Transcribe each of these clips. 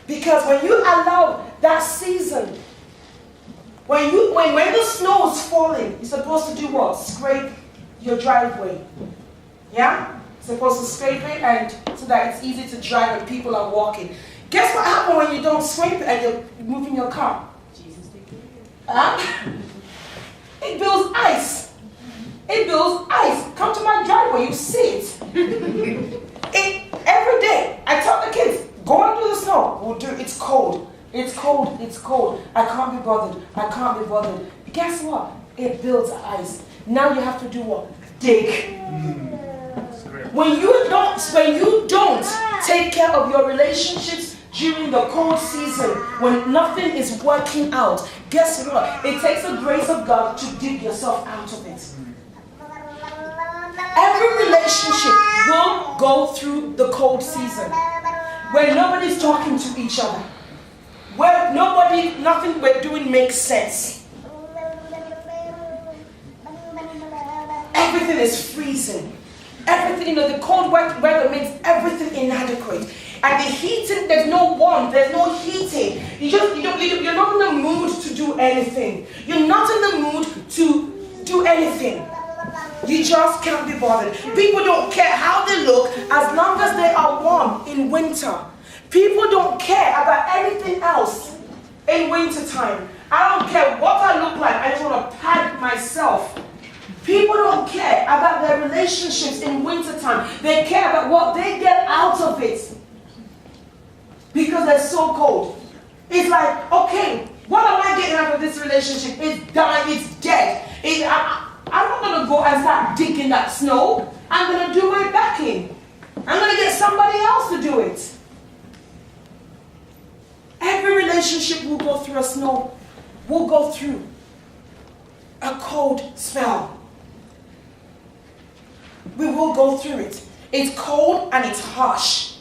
Because when you allow that season, when the snow is falling, you're supposed to do what? Scrape your driveway. Yeah? You're supposed to scrape it and so that it's easy to drive and people are walking. Guess what happens when you don't scrape it and you're moving your car? It builds ice. It builds ice. Come to my driveway, you see it. Every day, I tell the kids, go and do the snow. We'll do it. It's cold. It's cold. It's cold. I can't be bothered. I can't be bothered. Guess what? It builds ice. Now you have to do what? Dig. When you don't take care of your relationships during the cold season, when nothing is working out, guess what? It takes the grace of God to dig yourself out of it. Every relationship will go through the cold season where nobody's talking to each other, where nothing we're doing makes sense. Everything is freezing. Everything, the cold weather makes everything inadequate. And the heating, there's no warmth, there's no heating. You're not in the mood to do anything. You're not in the mood to do anything. You just can't be bothered. People don't care how they look as long as they are warm in winter. People don't care about anything else in winter time. I don't care what I look like. I just want to pad myself. People don't care about their relationships in wintertime. They care about what they get out of it. Because they're so cold. It's like, okay, what am I getting out of this relationship? It's dying, it's dead. I'm not going to go and start digging that snow. I'm going to do my backing. I'm going to get somebody else to do it. Every relationship will go through a snow. Will go through a cold spell. We will go through it. It's cold and it's harsh.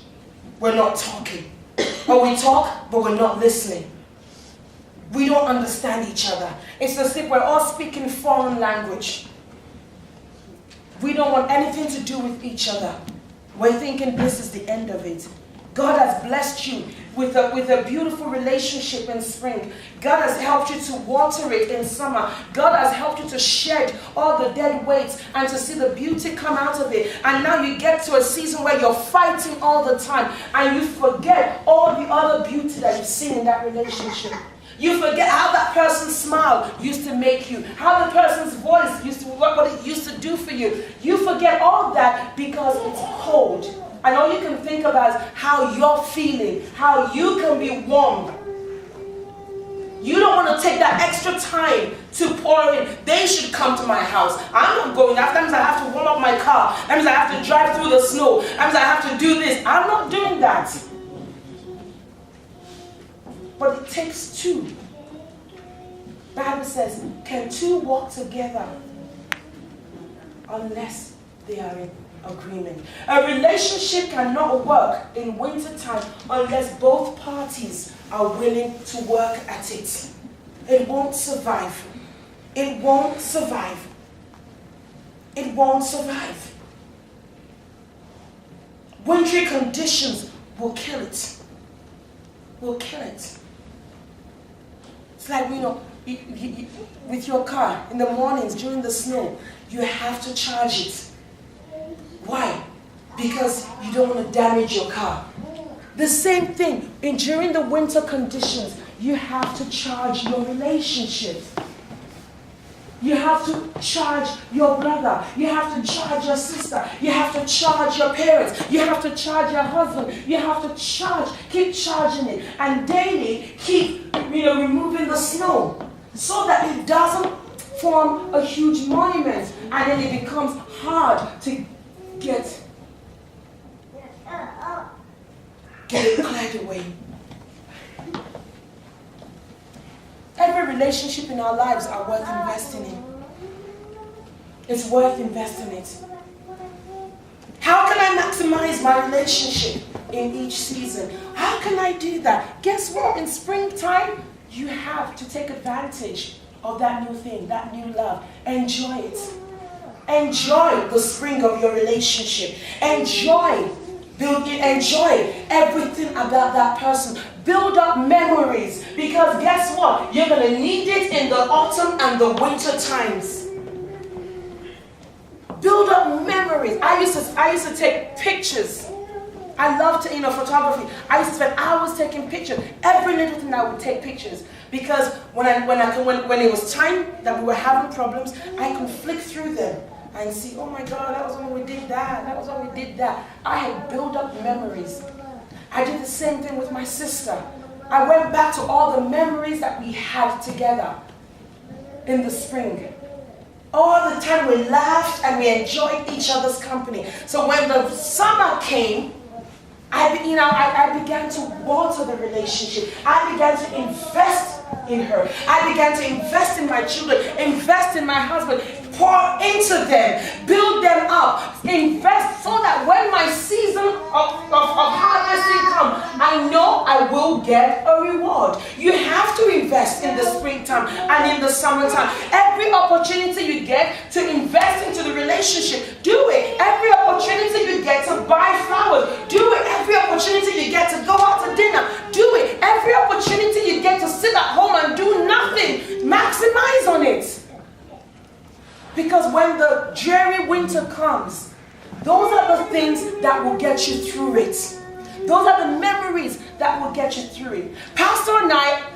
We're not talking. Or we talk, but we're not listening. We don't understand each other. It's as if we're all speaking foreign language. We don't want anything to do with each other. We're thinking this is the end of it. God has blessed you with a beautiful relationship in spring. God has helped you to water it in summer. God has helped you to shed all the dead weights and to see the beauty come out of it. And now you get to a season where you're fighting all the time and you forget all the other beauty that you've seen in that relationship. You forget how that person's smile used to make you, how the person's voice used to, what it used to do for you. You forget all that because it's cold. And all you can think about is how you're feeling, how you can be warm. You don't want to take that extra time to pour in. They should come to my house. I'm not going. That means I have to warm up my car. That means I have to drive through the snow. That means I have to do this. I'm not doing that. But it takes two. The Bible says, can two walk together unless they are in agreement? A relationship cannot work in wintertime unless both parties are willing to work at it. It won't survive. It won't survive. It won't survive. Wintry conditions will kill it. Will kill it. It's like, with your car in the mornings during the snow, you have to charge it. Why? Because you don't want to damage your car. The same thing, during the winter conditions, you have to charge your relationship. You have to charge your brother. You have to charge your sister. You have to charge your parents. You have to charge your husband. You have to keep charging it. And daily keep removing the snow so that it doesn't form a huge monument and then it becomes hard to get it cleared away. Every relationship in our lives are worth investing in. It's worth investing in. How can I maximize my relationship in each season? How can I do that? Guess what? In springtime, you have to take advantage of that new thing, that new love. Enjoy it. Enjoy the spring of your relationship. Enjoy Enjoy everything about that person. Build up memories. Because guess what? You're going to need it in the autumn and the winter times. Build up memories. I used to take pictures. I love to, photography. I used to spend hours taking pictures. Every little thing I would take pictures. Because when it was time that we were having problems, I could flick through them and see, oh my God, that was when we did that. That was when we did that. I had built up memories. I did the same thing with my sister. I went back to all the memories that we had together in the spring. All the time we laughed and we enjoyed each other's company. So when the summer came, I began to water the relationship. I began to invest in her. I began to invest in my children, invest in my husband, pour into them, build them up, invest so that when my season of harvesting comes, I know I will get a reward. You have to invest in the springtime and in the summertime. Every opportunity you get to invest into the relationship, do it. Every opportunity you get to buy flowers, do it. Every opportunity you get to go out to dinner, do it. Every opportunity you get to sit at home and do nothing, maximize on it. Because when the dreary winter comes, those are the things that will get you through it. Those are the memories that will get you through it. Pastor and I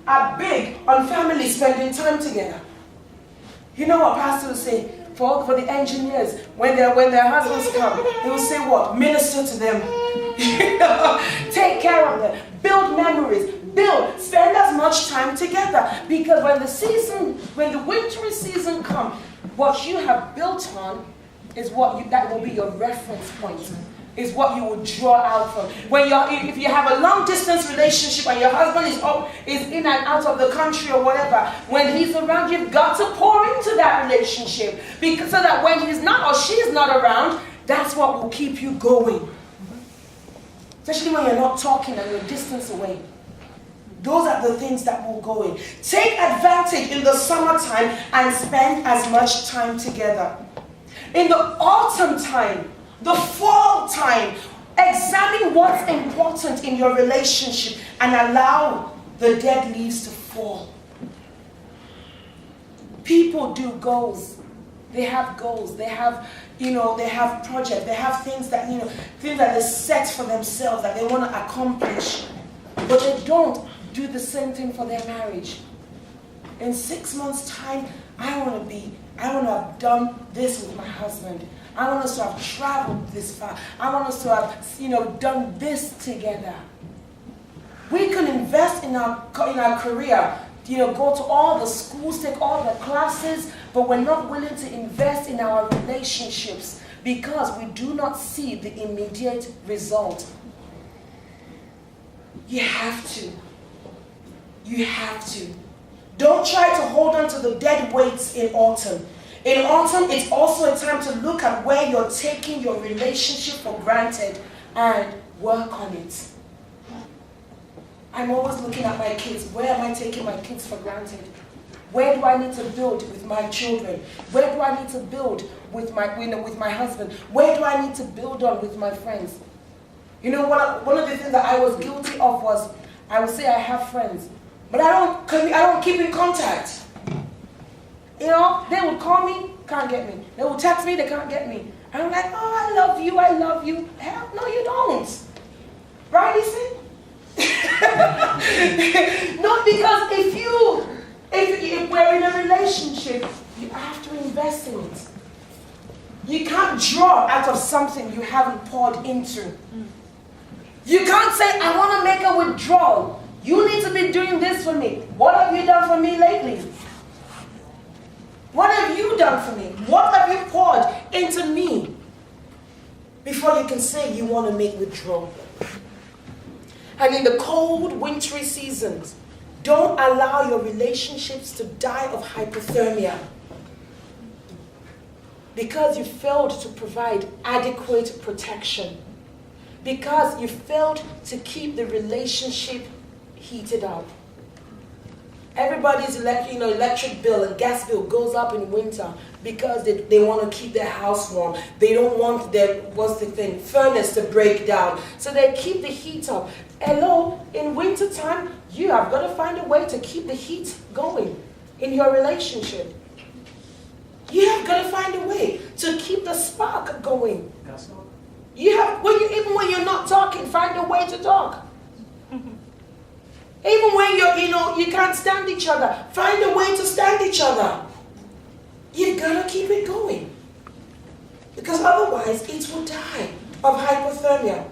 are big on family spending time together. You know what Pastor will say? For the engineers, when their husbands come, they will say what? Minister to them. Take care of them. Build memories. Spend as much time together. Because when the wintry season comes, what you have built on is that will be your reference point. Is what you will draw out from. If you have a long distance relationship and your husband is in and out of the country or whatever, when he's around, you've got to pour into that relationship, because so that when he's not or she's not around, that's what will keep you going. Especially when you're not talking and you're distance away. Those are the things that will go in. Take advantage in the summertime and spend as much time together. In the autumn time, the fall time, examine what's important in your relationship and allow the dead leaves to fall. People do goals. They have goals. They have, they have projects. They have things that they set for themselves that they want to accomplish. But they don't do the same thing for their marriage. In 6 months' time, I want to have done this with my husband. I want us to have traveled this far. I want us to have, done this together. We can invest in our career, go to all the schools, take all the classes, but we're not willing to invest in our relationships because we do not see the immediate result. You have to. You have to. Don't try to hold on to the dead weights in autumn. In autumn, it's also a time to look at where you're taking your relationship for granted and work on it. I'm always looking at my kids. Where am I taking my kids for granted? Where do I need to build with my children? Where do I need to build with my husband? Where do I need to build on with my friends? One of the things that I was guilty of was I would say I have friends, but I don't keep in contact. They would call me, can't get me. They would text me, they can't get me. And I'm like, oh, I love you. Hell, no, you don't. Right, Issy? No, because if we're in a relationship, you have to invest in it. You can't draw out of something you haven't poured into. You can't say, I want to make a withdrawal. You need to be doing this for me. What have you done for me lately? What have you done for me? What have you poured into me? Before you can say you want to make withdrawal. And in the cold, wintry seasons, don't allow your relationships to die of hypothermia. Because you failed to provide adequate protection. Because you failed to keep the relationship heated up. Everybody's electric bill and gas bill goes up in winter. because they want to keep their house warm. They don't want their, furnace to break down. So they keep the heat up. Hello, in wintertime, you have got to find a way to keep the heat going in your relationship. You have got to find a way to keep the spark going. You have, even when you're not talking, find a way to talk. Even when you can't stand each other, find a way to stand each other. You've got to keep it going. Because otherwise, it will die of hypothermia.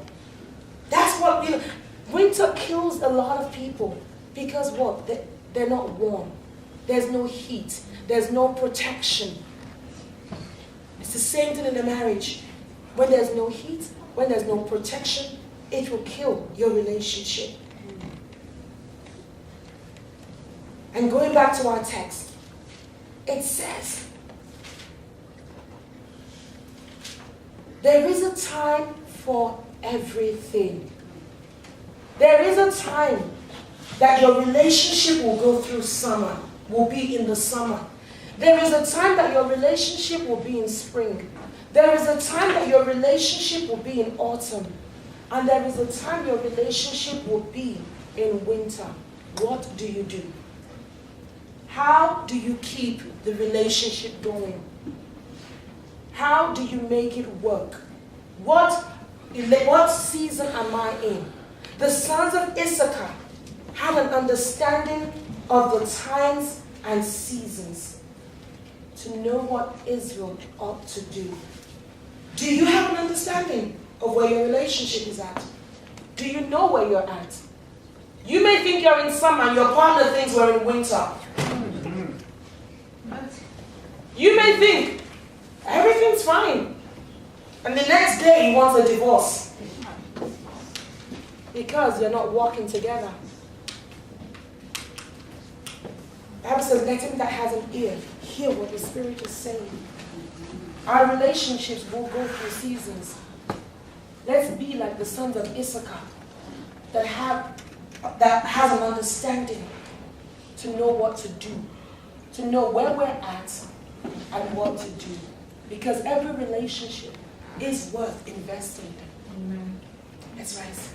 That's what, winter kills a lot of people. Because what? They're not warm. There's no heat. There's no protection. It's the same thing in a marriage. When there's no heat, when there's no protection, it will kill your relationship. And going back to our text, it says, there is a time for everything. There is a time that your relationship will go through summer, will be in the summer. There is a time that your relationship will be in spring. There is a time that your relationship will be in autumn. And there is a time your relationship will be in winter. What do you do? How do you keep the relationship going? How do you make it work? What season am I in? The sons of Issachar had an understanding of the times and seasons to know what Israel ought to do. Do you have an understanding of where your relationship is at? Do you know where you're at? You may think you're in summer and your partner thinks we're in winter. You may think everything's fine, and the next day he wants a divorce because you're not walking together. The Bible says, let him that has an ear hear what the Spirit is saying. Our relationships will go through seasons. Let's be like the sons of Issachar that has an understanding to know what to do, to know where we're at and what to do. Because every relationship is worth investing in. Amen. Let's rise.